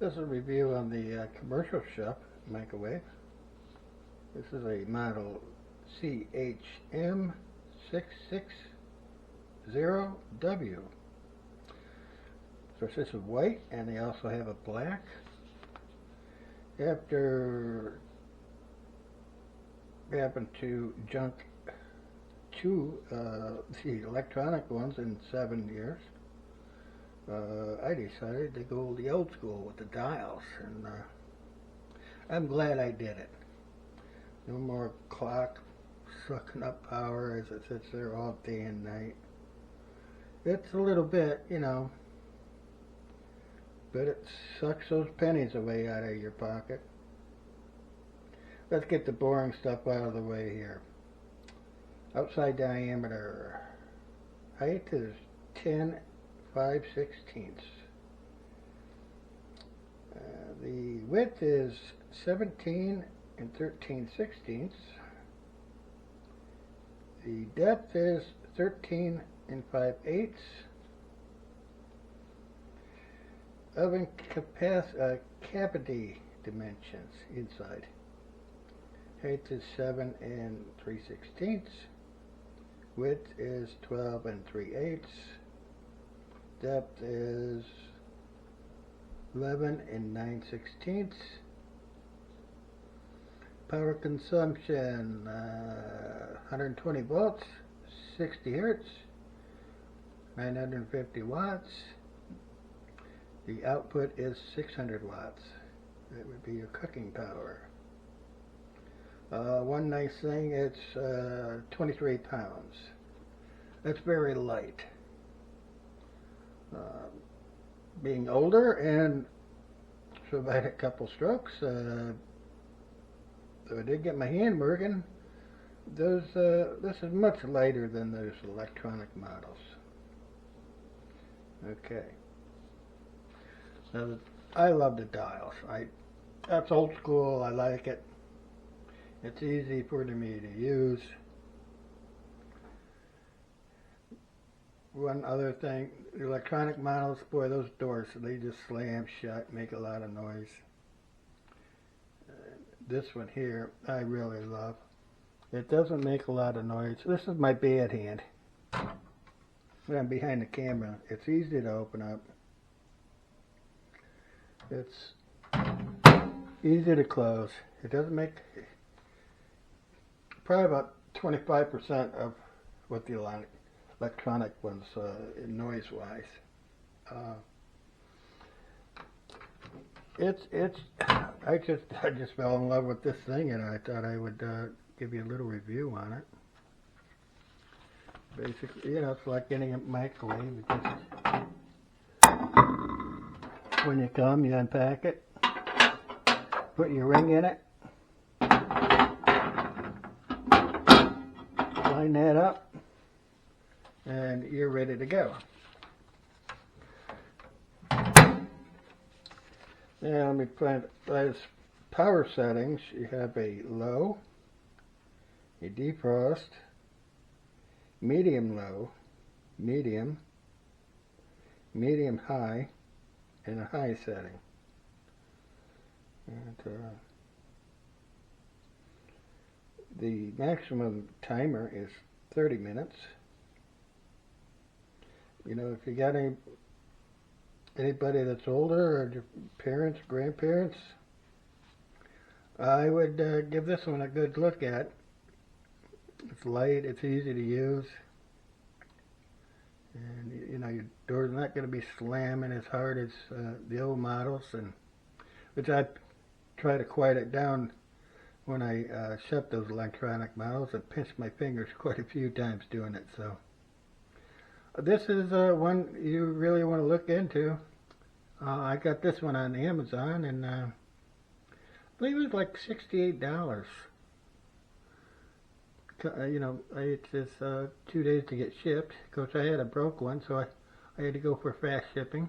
This is a review on the commercial shop microwave. This is a model CHM660W. So this is white, and they also have a black. After we happened to junk the electronic ones in 7 years, I decided to go the old school with the dials, and I'm glad I did it. No more clock sucking up power as it sits there all day and night. It's a little bit, you know, but it sucks those pennies away out of your pocket. Let's get the boring stuff out of the way here. Outside diameter, height is 10 5/16. The width is 17 13/16. The depth is 13 5/8. Oven cavity dimensions inside. Height is 7 3/16. Width is 12 3/8. Depth is 11 9/16. Power consumption 120 volts, 60 hertz, 950 watts. The output is 600 watts. That would be your cooking power. One nice thing, it's 23 pounds. That's very light. Being older and survived a couple strokes, so I did get my hand working. This is much lighter than those electronic models. Okay. Now, I love the dials. That's old school. I like it. It's easy for me to use. One other thing, the electronic models, boy, those doors, they just slam shut, make a lot of noise. This one here, I really love. It doesn't make a lot of noise. This is my bad hand. When I'm behind the camera, it's easy to open up. It's easy to close. It doesn't make, probably about 25% of what the electronic ones, noise-wise. I just fell in love with this thing, and I thought I would give you a little review on it. Basically, you know, it's like getting a microwave. When you come, you unpack it, put your ring in it, line that up, and you're ready to go. Now let me find as power settings. You have a low, a defrost, medium low, medium, medium high, and a high setting. And the maximum timer is 30 minutes. You know, if you got anybody that's older, or your parents, grandparents, I would give this one a good look at. It's light, it's easy to use, and you know, your door's not going to be slamming as hard as the old models, and which I try to quiet it down when I shut those electronic models. I pinched my fingers quite a few times doing it. So this is one you really want to look into. I got this one on Amazon, and I believe it was like $68. You know, it took 2 days to get shipped. Of course, I had a broke one, so I had to go for fast shipping.